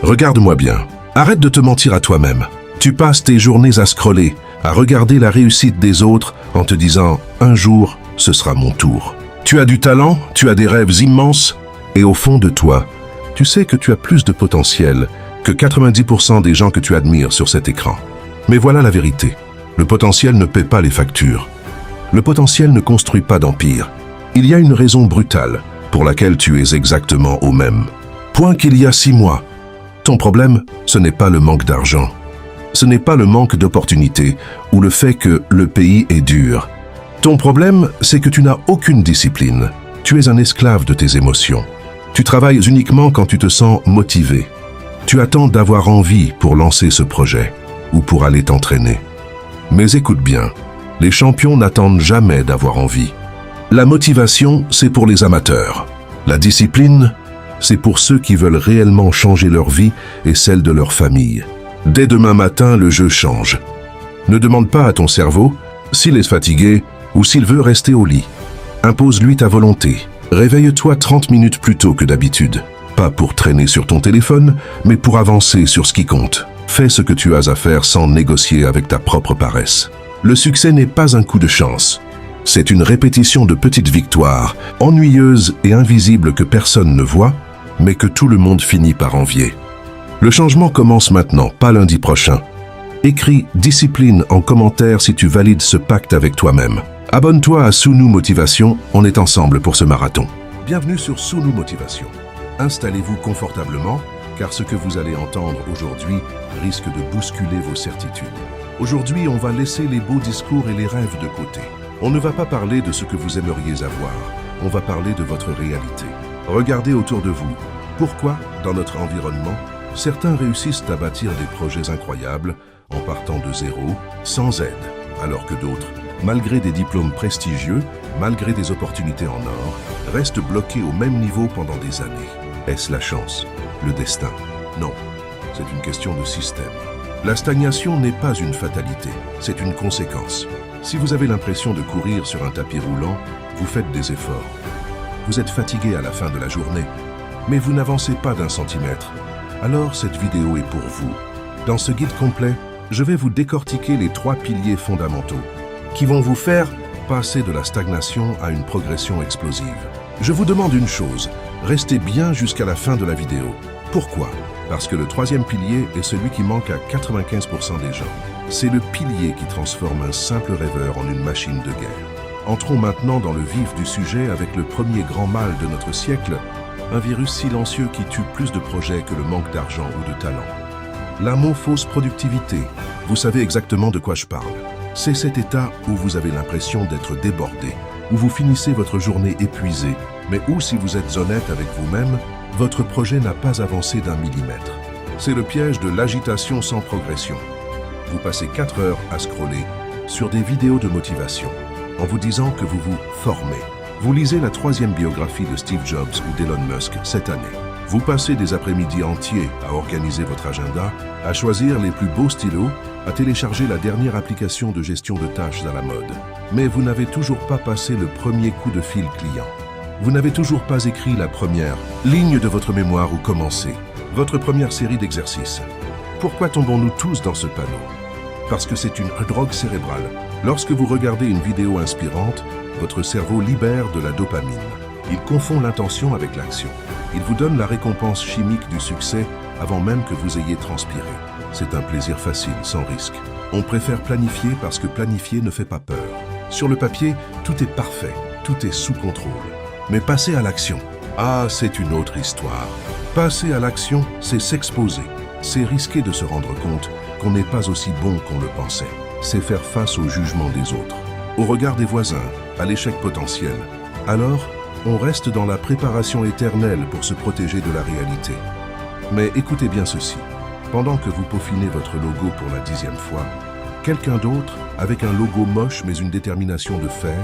Regarde-moi bien. Arrête de te mentir à toi-même. Tu passes tes journées à scroller, à regarder la réussite des autres en te disant « un jour, ce sera mon tour ». Tu as du talent, tu as des rêves immenses et au fond de toi, tu sais que tu as plus de potentiel que 90% des gens que tu admires sur cet écran. Mais voilà la vérité. Le potentiel ne paie pas les factures. Le potentiel ne construit pas d'empire. Il y a une raison brutale pour laquelle tu es exactement au même point qu'il y a 6 mois. Ton problème, ce n'est pas le manque d'argent. Ce n'est pas le manque d'opportunités ou le fait que le pays est dur. Ton problème, c'est que tu n'as aucune discipline. Tu es un esclave de tes émotions. Tu travailles uniquement quand tu te sens motivé. Tu attends d'avoir envie pour lancer ce projet ou pour aller t'entraîner. Mais écoute bien, les champions n'attendent jamais d'avoir envie. La motivation, c'est pour les amateurs. La discipline, c'est pour ceux qui veulent réellement changer leur vie et celle de leur famille. Dès demain matin, le jeu change. Ne demande pas à ton cerveau s'il est fatigué ou s'il veut rester au lit. Impose-lui ta volonté. Réveille-toi 30 minutes plus tôt que d'habitude. Pas pour traîner sur ton téléphone, mais pour avancer sur ce qui compte. Fais ce que tu as à faire sans négocier avec ta propre paresse. Le succès n'est pas un coup de chance. C'est une répétition de petites victoires, ennuyeuses et invisibles que personne ne voit, mais que tout le monde finit par envier. Le changement commence maintenant, pas lundi prochain. Écris « discipline » en commentaire si tu valides ce pacte avec toi-même. Abonne-toi à Sunu Motivation, on est ensemble pour ce marathon. Bienvenue sur Sunu Motivation. Installez-vous confortablement, car ce que vous allez entendre aujourd'hui risque de bousculer vos certitudes. Aujourd'hui, on va laisser les beaux discours et les rêves de côté. On ne va pas parler de ce que vous aimeriez avoir, on va parler de votre réalité. Regardez autour de vous. Pourquoi, dans notre environnement, certains réussissent à bâtir des projets incroyables en partant de zéro, sans aide, alors que d'autres, malgré des diplômes prestigieux, malgré des opportunités en or, restent bloqués au même niveau pendant des années. Est-ce la chance? Le destin? Non, c'est une question de système. La stagnation n'est pas une fatalité, c'est une conséquence. Si vous avez l'impression de courir sur un tapis roulant, vous faites des efforts. Vous êtes fatigué à la fin de la journée, mais vous n'avancez pas d'1 centimètre. Alors cette vidéo est pour vous. Dans ce guide complet, je vais vous décortiquer les 3 piliers fondamentaux qui vont vous faire passer de la stagnation à une progression explosive. Je vous demande une chose, restez bien jusqu'à la fin de la vidéo. Pourquoi? Parce que le 3e pilier est celui qui manque à 95% des gens. C'est le pilier qui transforme un simple rêveur en une machine de guerre. Entrons maintenant dans le vif du sujet avec le premier grand mal de notre siècle, un virus silencieux qui tue plus de projets que le manque d'argent ou de talent. La fausse productivité, vous savez exactement de quoi je parle. C'est cet état où vous avez l'impression d'être débordé, où vous finissez votre journée épuisé, mais où, si vous êtes honnête avec vous-même, votre projet n'a pas avancé d'1 millimètre. C'est le piège de l'agitation sans progression. Vous passez 4 heures à scroller sur des vidéos de motivation, en vous disant que vous vous formez. Vous lisez la 3e biographie de Steve Jobs ou d'Elon Musk cette année. Vous passez des après-midi entiers à organiser votre agenda, à choisir les plus beaux stylos, à télécharger la dernière application de gestion de tâches à la mode. Mais vous n'avez toujours pas passé le premier coup de fil client. Vous n'avez toujours pas écrit la première ligne de votre mémoire ou commencé votre première série d'exercices. Pourquoi tombons-nous tous dans ce panneau? Parce que c'est une drogue cérébrale. Lorsque vous regardez une vidéo inspirante, votre cerveau libère de la dopamine. Il confond l'intention avec l'action. Il vous donne la récompense chimique du succès avant même que vous ayez transpiré. C'est un plaisir facile, sans risque. On préfère planifier parce que planifier ne fait pas peur. Sur le papier, tout est parfait, tout est sous contrôle. Mais passer à l'action, c'est une autre histoire. Passer à l'action, c'est s'exposer. C'est risquer de se rendre compte qu'on n'est pas aussi bon qu'on le pensait. C'est faire face au jugement des autres, au regard des voisins, à l'échec potentiel. Alors, on reste dans la préparation éternelle pour se protéger de la réalité. Mais écoutez bien ceci. Pendant que vous peaufinez votre logo pour la 10e fois, quelqu'un d'autre, avec un logo moche mais une détermination de fer,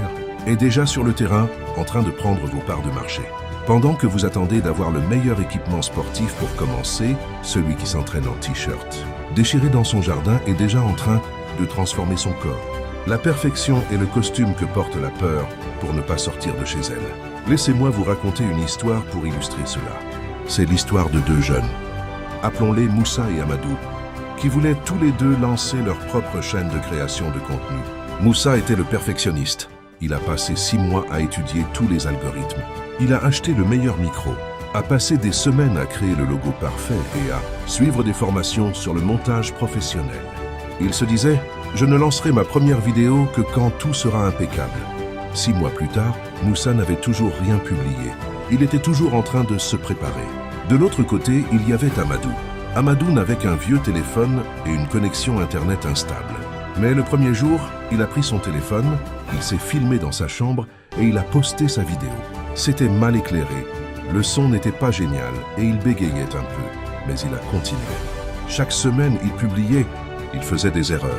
est déjà sur le terrain en train de prendre vos parts de marché. Pendant que vous attendez d'avoir le meilleur équipement sportif pour commencer, celui qui s'entraîne en t-shirt, déchiré dans son jardin, est déjà en train de transformer son corps. La perfection est le costume que porte la peur pour ne pas sortir de chez elle. Laissez-moi vous raconter une histoire pour illustrer cela. C'est l'histoire de 2 jeunes. appelons-les Moussa et Amadou, qui voulaient tous les deux lancer leur propre chaîne de création de contenu. Moussa était le perfectionniste. Il a passé 6 mois à étudier tous les algorithmes. Il a acheté le meilleur micro, a passé des semaines à créer le logo parfait et à suivre des formations sur le montage professionnel. Il se disait « Je ne lancerai ma première vidéo que quand tout sera impeccable ». 6 mois plus tard, Moussa n'avait toujours rien publié. Il était toujours en train de se préparer. De l'autre côté, il y avait Amadou. Amadou n'avait qu'un vieux téléphone et une connexion Internet instable. Mais le premier jour, il a pris son téléphone, il s'est filmé dans sa chambre et il a posté sa vidéo. C'était mal éclairé, le son n'était pas génial et il bégayait un peu, mais il a continué. Chaque semaine, il publiait, il faisait des erreurs.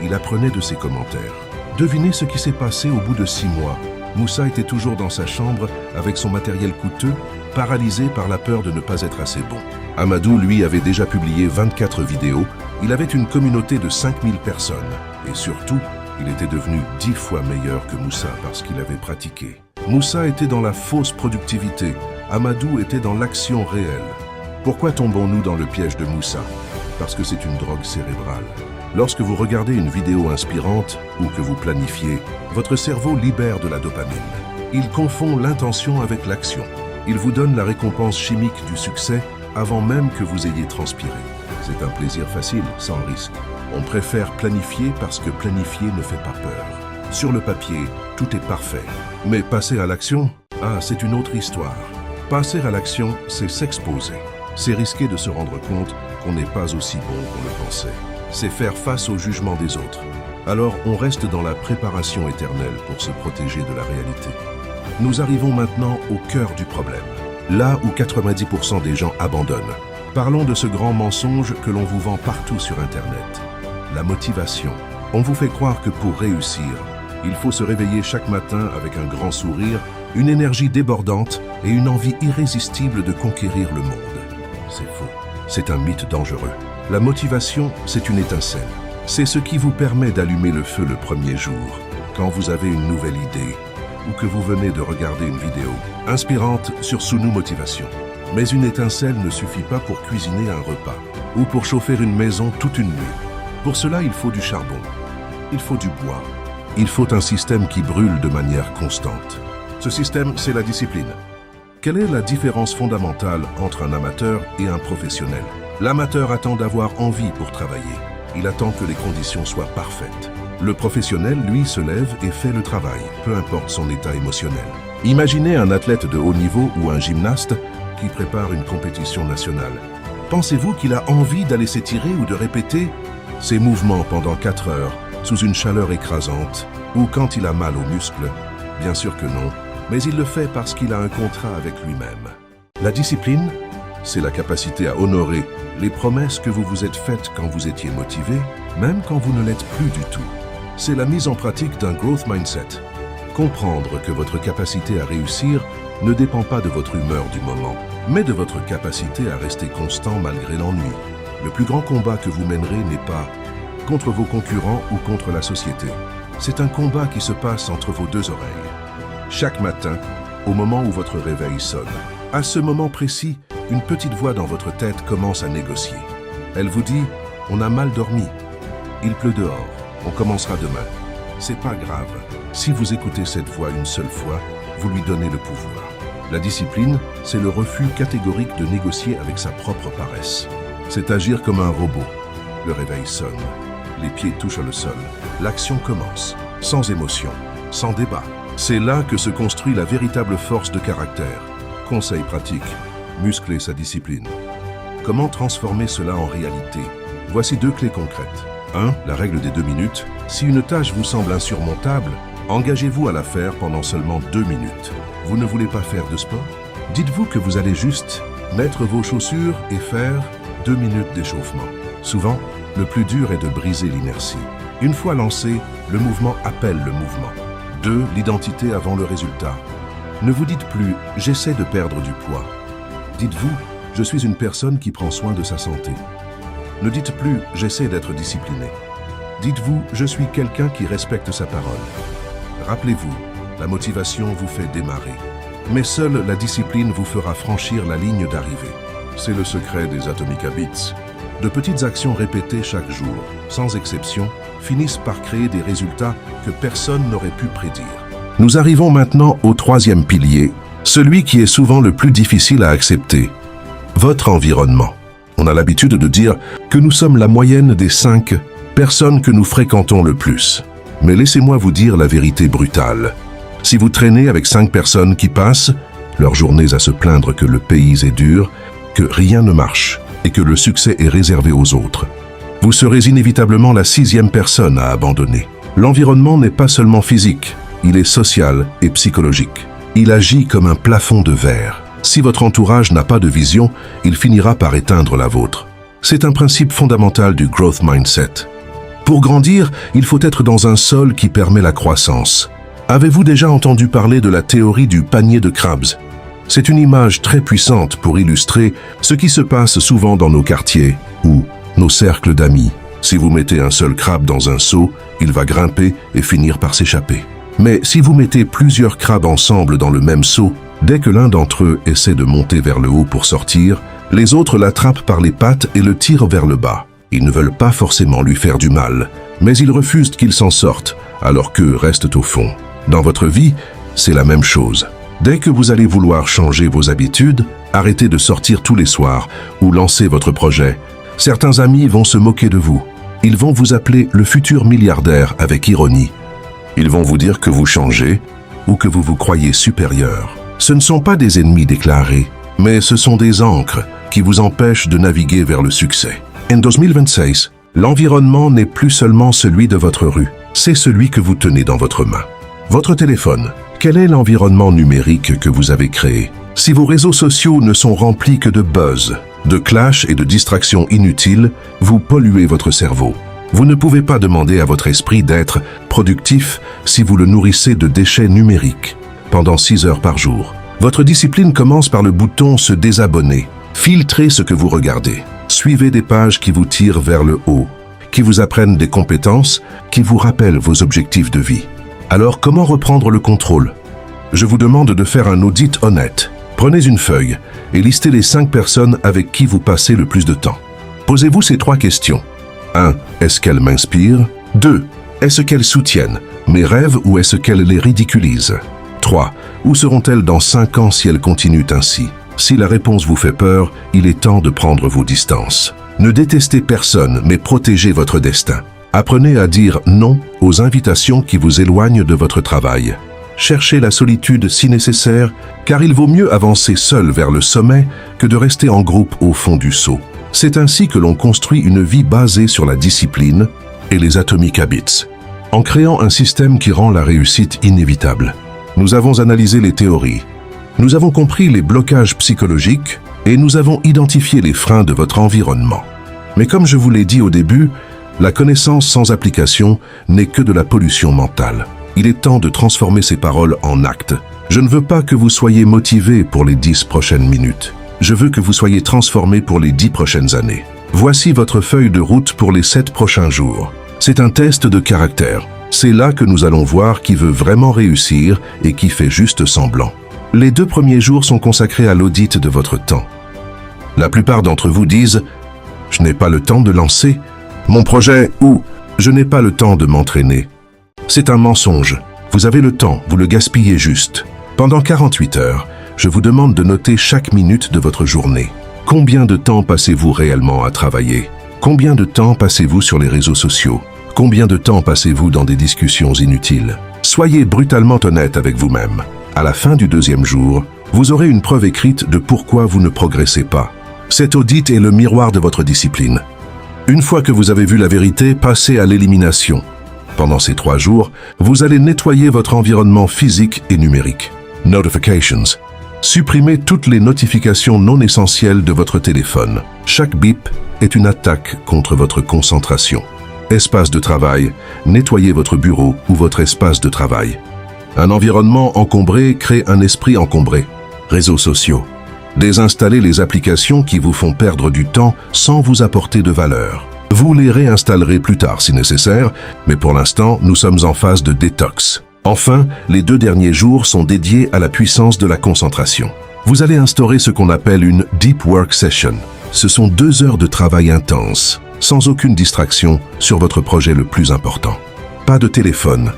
Il apprenait de ses commentaires. Devinez ce qui s'est passé au bout de 6 mois. Moussa était toujours dans sa chambre avec son matériel coûteux, paralysé par la peur de ne pas être assez bon. Amadou, lui, avait déjà publié 24 vidéos. Il avait une communauté de 5000 personnes. Et surtout, il était devenu 10 fois meilleur que Moussa parce qu'il avait pratiqué. Moussa était dans la fausse productivité. Amadou était dans l'action réelle. Pourquoi tombons-nous dans le piège de Moussa? Parce que c'est une drogue cérébrale. Lorsque vous regardez une vidéo inspirante ou que vous planifiez, votre cerveau libère de la dopamine. Il confond l'intention avec l'action. Il vous donne la récompense chimique du succès avant même que vous ayez transpiré. C'est un plaisir facile, sans risque. On préfère planifier parce que planifier ne fait pas peur. Sur le papier, tout est parfait. Mais passer à l'action, c'est une autre histoire. Passer à l'action, c'est s'exposer. C'est risquer de se rendre compte qu'on n'est pas aussi bon qu'on le pensait. C'est faire face au jugement des autres. Alors on reste dans la préparation éternelle pour se protéger de la réalité. Nous arrivons maintenant au cœur du problème. Là où 90% des gens abandonnent. Parlons de ce grand mensonge que l'on vous vend partout sur Internet. La motivation. On vous fait croire que pour réussir, il faut se réveiller chaque matin avec un grand sourire, une énergie débordante et une envie irrésistible de conquérir le monde. C'est faux. C'est un mythe dangereux. La motivation, c'est une étincelle. C'est ce qui vous permet d'allumer le feu le premier jour, quand vous avez une nouvelle idée ou que vous venez de regarder une vidéo inspirante sur Sunu Motivation. Mais une étincelle ne suffit pas pour cuisiner un repas ou pour chauffer une maison toute une nuit. Pour cela, il faut du charbon, il faut du bois, il faut un système qui brûle de manière constante. Ce système, c'est la discipline. Quelle est la différence fondamentale entre un amateur et un professionnel? L'amateur attend d'avoir envie pour travailler. Il attend que les conditions soient parfaites. Le professionnel, lui, se lève et fait le travail, peu importe son état émotionnel. Imaginez un athlète de haut niveau ou un gymnaste qui prépare une compétition nationale. Pensez-vous qu'il a envie d'aller s'étirer ou de répéter ses mouvements pendant 4 heures, sous une chaleur écrasante, ou quand il a mal aux muscles? Bien sûr que non, mais il le fait parce qu'il a un contrat avec lui-même. La discipline, c'est la capacité à honorer les promesses que vous vous êtes faites quand vous étiez motivé, même quand vous ne l'êtes plus du tout. C'est la mise en pratique d'un growth mindset. Comprendre que votre capacité à réussir ne dépend pas de votre humeur du moment, mais de votre capacité à rester constant malgré l'ennui. Le plus grand combat que vous mènerez n'est pas contre vos concurrents ou contre la société. C'est un combat qui se passe entre vos 2 oreilles. Chaque matin, au moment où votre réveil sonne, à ce moment précis, une petite voix dans votre tête commence à négocier. Elle vous dit « On a mal dormi. Il pleut dehors. On commencera demain. C'est pas grave. » Si vous écoutez cette voix une seule fois, vous lui donnez le pouvoir. La discipline, c'est le refus catégorique de négocier avec sa propre paresse. C'est agir comme un robot. Le réveil sonne. Les pieds touchent le sol. L'action commence. Sans émotion. Sans débat. C'est là que se construit la véritable force de caractère. Conseil pratique. Muscler sa discipline. Comment transformer cela en réalité? Voici 2 clés concrètes. 1. La règle des 2 minutes. Si une tâche vous semble insurmontable, engagez-vous à la faire pendant seulement 2 minutes. Vous ne voulez pas faire de sport? Dites-vous que vous allez juste mettre vos chaussures et faire 2 minutes d'échauffement. Souvent, le plus dur est de briser l'inertie. Une fois lancé, le mouvement appelle le mouvement. 2. L'identité avant le résultat. Ne vous dites plus « j'essaie de perdre du poids ». Dites-vous « je suis une personne qui prend soin de sa santé ». Ne dites plus « j'essaie d'être discipliné ». Dites-vous « je suis quelqu'un qui respecte sa parole ». Rappelez-vous, la motivation vous fait démarrer. Mais seule la discipline vous fera franchir la ligne d'arrivée. C'est le secret des Atomic Habits. De petites actions répétées chaque jour, sans exception, finissent par créer des résultats que personne n'aurait pu prédire. Nous arrivons maintenant au troisième pilier, celui qui est souvent le plus difficile à accepter. Votre environnement. On a l'habitude de dire que nous sommes la moyenne des 5 personnes que nous fréquentons le plus. Mais laissez-moi vous dire la vérité brutale. Si vous traînez avec 5 personnes qui passent leurs journées à se plaindre que le pays est dur, que rien ne marche et que le succès est réservé aux autres, vous serez inévitablement la 6e personne à abandonner. L'environnement n'est pas seulement physique, il est social et psychologique. Il agit comme un plafond de verre. Si votre entourage n'a pas de vision, il finira par éteindre la vôtre. C'est un principe fondamental du growth mindset. Pour grandir, il faut être dans un sol qui permet la croissance. Avez-vous déjà entendu parler de la théorie du panier de crabes? C'est une image très puissante pour illustrer ce qui se passe souvent dans nos quartiers ou nos cercles d'amis. Si vous mettez un seul crabe dans un seau, il va grimper et finir par s'échapper. Mais si vous mettez plusieurs crabes ensemble dans le même seau, dès que l'un d'entre eux essaie de monter vers le haut pour sortir, les autres l'attrapent par les pattes et le tirent vers le bas. Ils ne veulent pas forcément lui faire du mal, mais ils refusent qu'il s'en sorte, alors qu'eux restent au fond. Dans votre vie, c'est la même chose. Dès que vous allez vouloir changer vos habitudes, arrêter de sortir tous les soirs ou lancer votre projet, certains amis vont se moquer de vous. Ils vont vous appeler le futur milliardaire avec ironie. Ils vont vous dire que vous changez ou que vous vous croyez supérieur. Ce ne sont pas des ennemis déclarés, mais ce sont des ancres qui vous empêchent de naviguer vers le succès. En 2026, l'environnement n'est plus seulement celui de votre rue, c'est celui que vous tenez dans votre main. Votre téléphone, quel est l'environnement numérique que vous avez créé? Si vos réseaux sociaux ne sont remplis que de buzz, de clash et de distractions inutiles, vous polluez votre cerveau. Vous ne pouvez pas demander à votre esprit d'être productif si vous le nourrissez de déchets numériques pendant 6 heures par jour. Votre discipline commence par le bouton « Se désabonner ». Filtrez ce que vous regardez. Suivez des pages qui vous tirent vers le haut, qui vous apprennent des compétences, qui vous rappellent vos objectifs de vie. Alors, comment reprendre le contrôle? Je vous demande de faire un audit honnête. Prenez une feuille et listez les 5 personnes avec qui vous passez le plus de temps. Posez-vous ces 3 questions. 1. Est-ce qu'elles m'inspirent? 2. Est-ce qu'elles soutiennent mes rêves ou est-ce qu'elles les ridiculisent? 3. Où seront-elles dans 5 ans si elles continuent ainsi? Si la réponse vous fait peur, il est temps de prendre vos distances. Ne détestez personne, mais protégez votre destin. Apprenez à dire non aux invitations qui vous éloignent de votre travail. Cherchez la solitude si nécessaire, car il vaut mieux avancer seul vers le sommet que de rester en groupe au fond du seau. C'est ainsi que l'on construit une vie basée sur la discipline et les Atomic Habits, en créant un système qui rend la réussite inévitable. Nous avons analysé les théories, nous avons compris les blocages psychologiques et nous avons identifié les freins de votre environnement. Mais comme je vous l'ai dit au début, la connaissance sans application n'est que de la pollution mentale. Il est temps de transformer ces paroles en actes. Je ne veux pas que vous soyez motivé pour les 10 prochaines minutes. Je veux que vous soyez transformé pour les 10 prochaines années. Voici votre feuille de route pour les 7 prochains jours. C'est un test de caractère. C'est là que nous allons voir qui veut vraiment réussir et qui fait juste semblant. Les 2 premiers jours sont consacrés à l'audit de votre temps. La plupart d'entre vous disent « Je n'ai pas le temps de lancer mon projet » ou « Je n'ai pas le temps de m'entraîner ». C'est un mensonge. Vous avez le temps, vous le gaspillez juste. Pendant 48 heures, je vous demande de noter chaque minute de votre journée. Combien de temps passez-vous réellement à travailler? Combien de temps passez-vous sur les réseaux sociaux? Combien de temps passez-vous dans des discussions inutiles? Soyez brutalement honnête avec vous-même. À la fin du 2e jour, vous aurez une preuve écrite de pourquoi vous ne progressez pas. Cet audit est le miroir de votre discipline. Une fois que vous avez vu la vérité, passez à l'élimination. Pendant ces 3 jours, vous allez nettoyer votre environnement physique et numérique. Notifications. Supprimez toutes les notifications non essentielles de votre téléphone. Chaque bip est une attaque contre votre concentration. Espace de travail. Nettoyez votre bureau ou votre espace de travail. Un environnement encombré crée un esprit encombré. Réseaux sociaux. Désinstallez les applications qui vous font perdre du temps sans vous apporter de valeur. Vous les réinstallerez plus tard si nécessaire, mais pour l'instant, nous sommes en phase de détox. Enfin, les 2 derniers jours sont dédiés à la puissance de la concentration. Vous allez instaurer ce qu'on appelle une Deep Work Session. Ce sont 2 heures de travail intense, sans aucune distraction, sur votre projet le plus important. Pas de téléphone,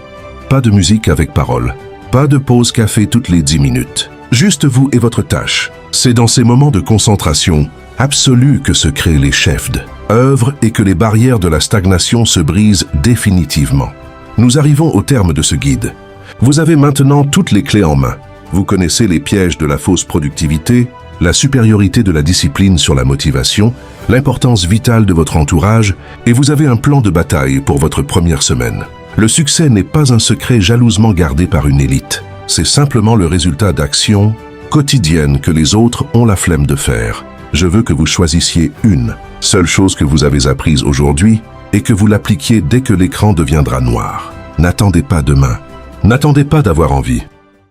pas de musique avec parole, pas de pause café toutes les 10 minutes. Juste vous et votre tâche. C'est dans ces moments de concentration absolue que se créent les chefs d'œuvre et que les barrières de la stagnation se brisent définitivement. Nous arrivons au terme de ce guide. Vous avez maintenant toutes les clés en main. Vous connaissez les pièges de la fausse productivité, la supériorité de la discipline sur la motivation, l'importance vitale de votre entourage, et vous avez un plan de bataille pour votre première semaine. Le succès n'est pas un secret jalousement gardé par une élite. C'est simplement le résultat d'actions quotidiennes que les autres ont la flemme de faire. Je veux que vous choisissiez une seule chose que vous avez apprise aujourd'hui et que vous l'appliquiez dès que l'écran deviendra noir. N'attendez pas demain. N'attendez pas d'avoir envie.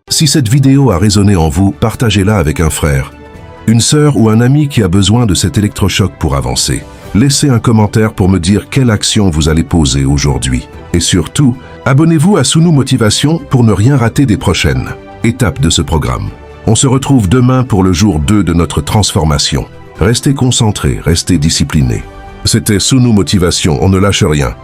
Si cette vidéo a résonné en vous, partagez-la avec un frère, une sœur ou un ami qui a besoin de cet électrochoc pour avancer. Laissez un commentaire pour me dire quelle action vous allez poser aujourd'hui. Et surtout, abonnez-vous à Sunu Motivation pour ne rien rater des prochaines étapes de ce programme. On se retrouve demain pour le jour 2 de notre transformation. Restez concentrés, restez disciplinés. C'était Sunu Motivation, on ne lâche rien.